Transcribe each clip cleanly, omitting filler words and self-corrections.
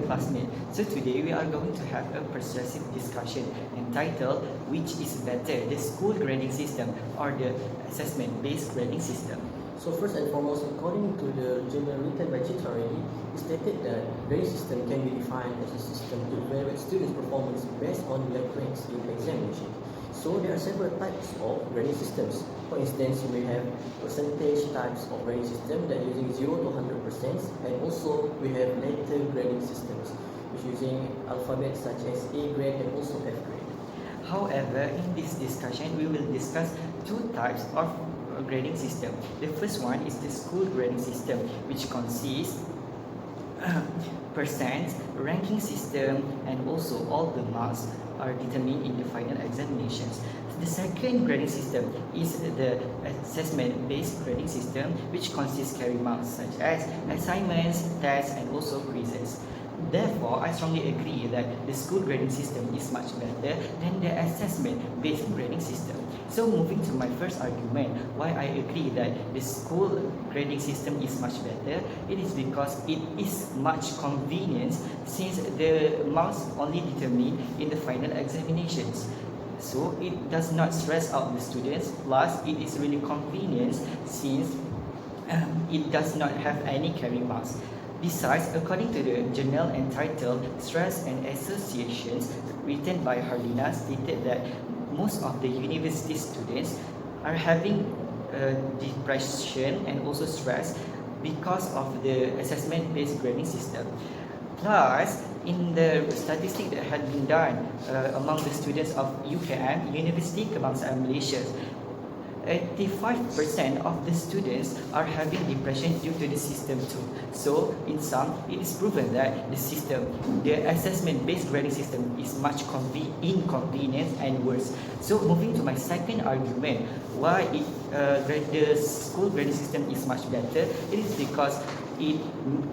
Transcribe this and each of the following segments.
classmates. So today we are going to have a persuasive discussion entitled which is better, the school grading system or the assessment-based grading system. So first and foremost, according to the journal written by Chitra already, it stated that grading system can be defined as a system to evaluate students' performance based on their grades in examination. So there are several types of grading systems. For instance, we have percentage types of grading system that using 0 to 100%, and also we have letter grading systems, which using alphabets such as A grade and also F grade. However, in this discussion, we will discuss two types of grading system. The first one is the school grading system, which consists percent ranking system, and also all the marks are determined in the final examinations. The second grading system is the assessment-based grading system, which consists carry marks such as assignments, tests, and also quizzes. Therefore, I strongly agree that the school grading system is much better than the assessment-based grading system. So moving to my first argument, why I agree that the school grading system is much better, it is because it is much convenient since the marks only determined in the final examinations. So it does not stress out the students, plus it is really convenient since it does not have any carry marks. Besides, according to the journal entitled Stress and Associations, written by Harlina, stated that most of the university students are having depression and also stress because of the assessment-based grading system. Plus, in the statistic that had been done among the students of UKM, University Kebangsaan Malaysia, 85% of the students are having depression due to the system too. So, in sum, it is proven that the system, the assessment-based grading system is much inconvenient and worse. So, moving to my second argument, why the school grading system is much better, it is because it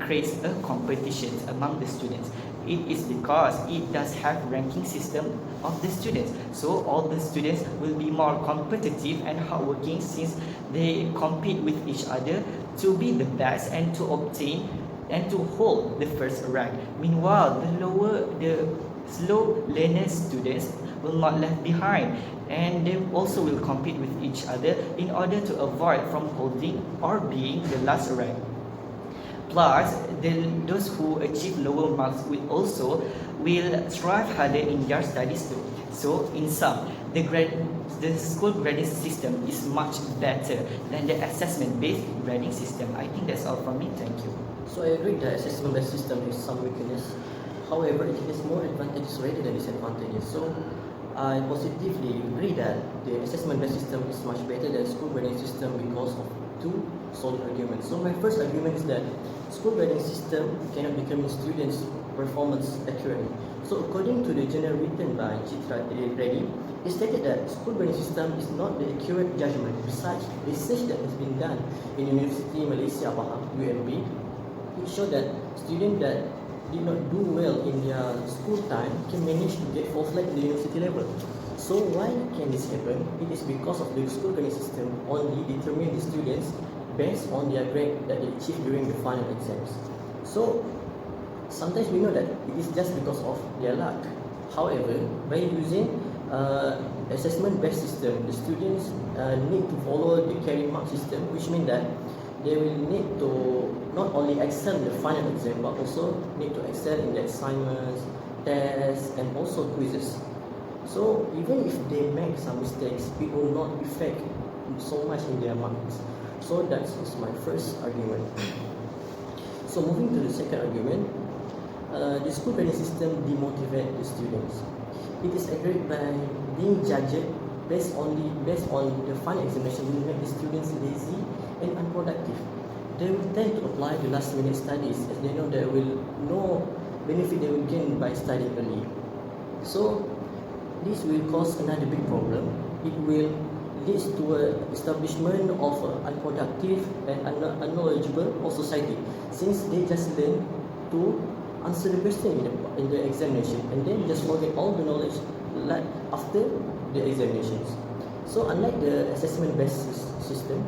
creates a competition among the students. It is because it does have ranking system of the students. So all the students will be more competitive and hardworking since they compete with each other to be the best and to obtain and to hold the first rank. Meanwhile, the slow learner students will not left behind, and they also will compete with each other in order to avoid from holding or being the last rank. Plus, those who achieve lower marks will strive harder in their studies too. So, in sum, the school grading system is much better than the assessment-based grading system. I think that's all from me. Thank you. So I agree that assessment-based system has some weakness. However, it has more advantages rather than disadvantages. So I positively agree that the assessment-based system is much better than school grading system because of two solid arguments. So my first argument is that school grading system cannot determine students' performance accurately. So according to the journal written by Chitra already, it stated that school grading system is not the accurate judgment. Besides, research that has been done in University Malaysia Pahang, UMB, it showed that students that did not do well in their school time can manage to get full flight at the university level. So why can this happen? It is because of the school grading system only determine the students based on their grade that they achieve during the final exams. So sometimes we know that it is just because of their luck. However, by using assessment-based system, the students need to follow the carry mark system, which means that they will need to not only excel in the final exam, but also need to excel in the assignments, tests, and also quizzes. So even if they make some mistakes, it will not affect so much in their marks. So that is my first argument. So moving to the second argument, the school grading system demotivates the students. It is agreed by being judged based on the final examination will make the students lazy and unproductive. They will tend to apply the last minute studies as they know there will no benefit they will gain by studying early. So this will cause another big problem. It will lead to an establishment of unproductive and unknowledgeable of society, since they just learn to answer the question in the examination and then just forget all the knowledge after the examinations. So unlike the assessment-based system,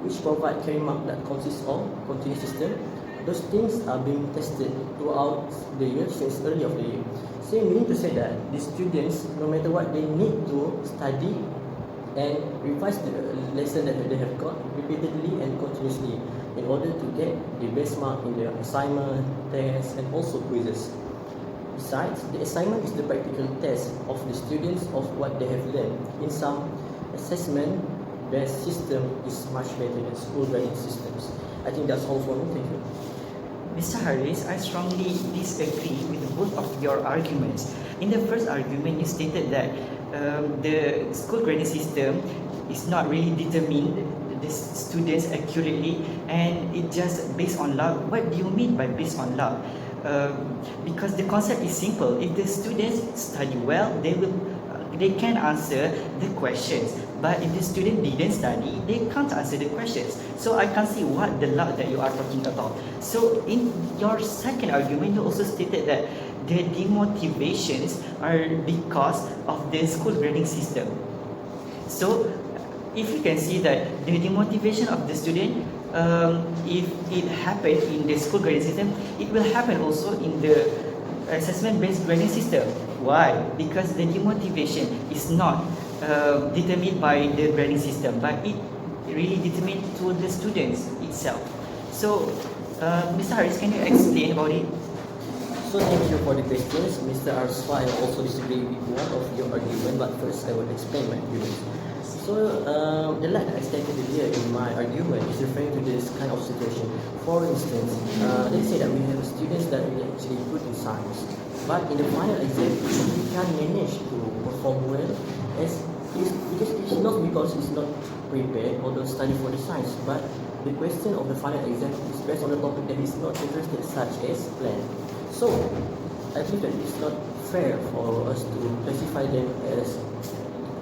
which provide carry mark that consists of continuous system, those things are being tested throughout the year, since early of the year. So meaning to say that the students, no matter what, they need to study and revise the lesson that they have got repeatedly and continuously in order to get the best mark in their assignment, tests, and also quizzes. Besides, the assignment is the practical test of the students of what they have learned. In some assessment-based system is much better than school grading systems. I think that's all for me. Thank you. Mr. Haris, I strongly disagree with both of your arguments. In the first argument, you stated that the school grading system is not really determine the students accurately, and it just based on luck. What do you mean by based on luck? Because the concept is simple. If the students study well, they can answer the questions. But if the student didn't study, they can't answer the questions. So I can't see what the luck that you are talking about. So in your second argument, you also stated that the demotivations are because of the school grading system. So if you can see that the demotivation of the student, if it happened in the school grading system, it will happen also in the assessment-based grading system. Why? Because the demotivation is not determined by the grading system, but it really determined to the students itself. So, Mr. Haris, can you explain about it? So thank you for the questions, Mr. Arswa. I also disagree with one of your argument, but first I will explain my argument. So the line that I stated earlier in my argument is referring to this kind of situation. For instance, let's say that we have students that we actually good in science, but in the final exam we can't manage to perform well as because it's not because it's not prepared or don't study for the science, but the question of the final exam is based on the topic that is not interested, such as plan. So I believe that it's not fair for us to classify them as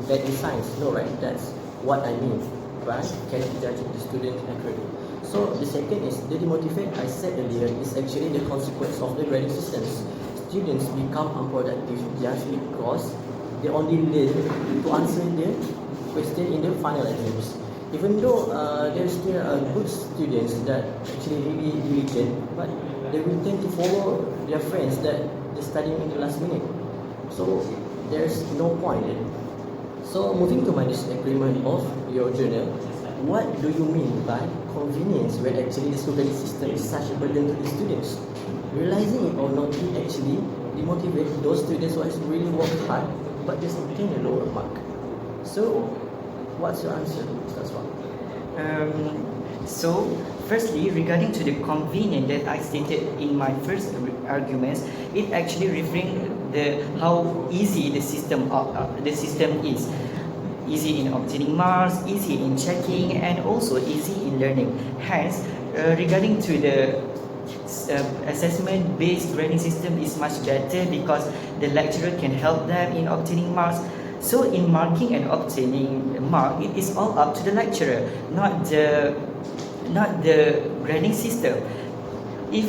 bad in science. No, right? That's what I mean, right? Cannot judge the student accurately. So the second is the demotivate. I said earlier is actually the consequence of the grading systems. Students become unproductive just because they only learn to answer the question in the final exams. Even though there still are good students that actually really diligent, but they will tend to follow their friends that they're studying in the last minute. So there's no point in. So moving to my disagreement of your journal, what do you mean by convenience when actually the school grading system is such a burden to the students? Realizing it or not, it actually demotivate those students who has really worked hard but just obtain a lower mark. So what's your answer, Mr. Aswad? So, firstly, regarding to the convenience that I stated in my first arguments, it actually referring the how easy the system is. Easy in obtaining marks, easy in checking, and also easy in learning. Hence, regarding to the assessment-based grading system is much better because the lecturer can help them in obtaining marks. So in marking and obtaining mark, it is all up to the lecturer, not the grading system. If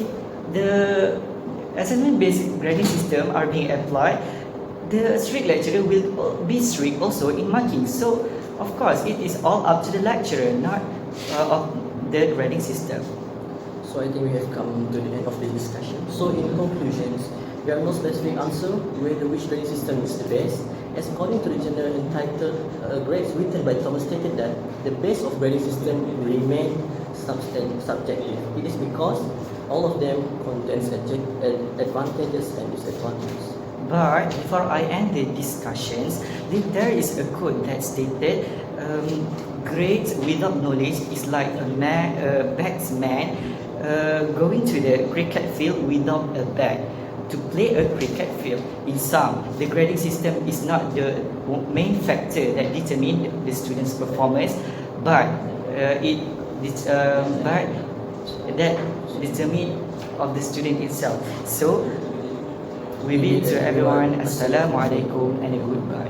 the assessment-based grading system are being applied, the strict lecturer will be strict also in marking. So of course, it is all up to the lecturer, not of the grading system. So I think we have come to the end of the discussion. So in conclusions, we have no specific answer whether which grading system is the best. As according to the journal entitled Grades written by Thomas stated that the base of grading system remain subjective. It is because all of them contains advantages and disadvantages. But before I end the discussions, there is a quote that stated, grades without knowledge is like a batsman going to the cricket field without a bat. To play a cricket field, in sum, the grading system is not the main factor that determines the student's performance, but that determines of the student itself. So, we bid to everyone, Assalamualaikum and a goodbye.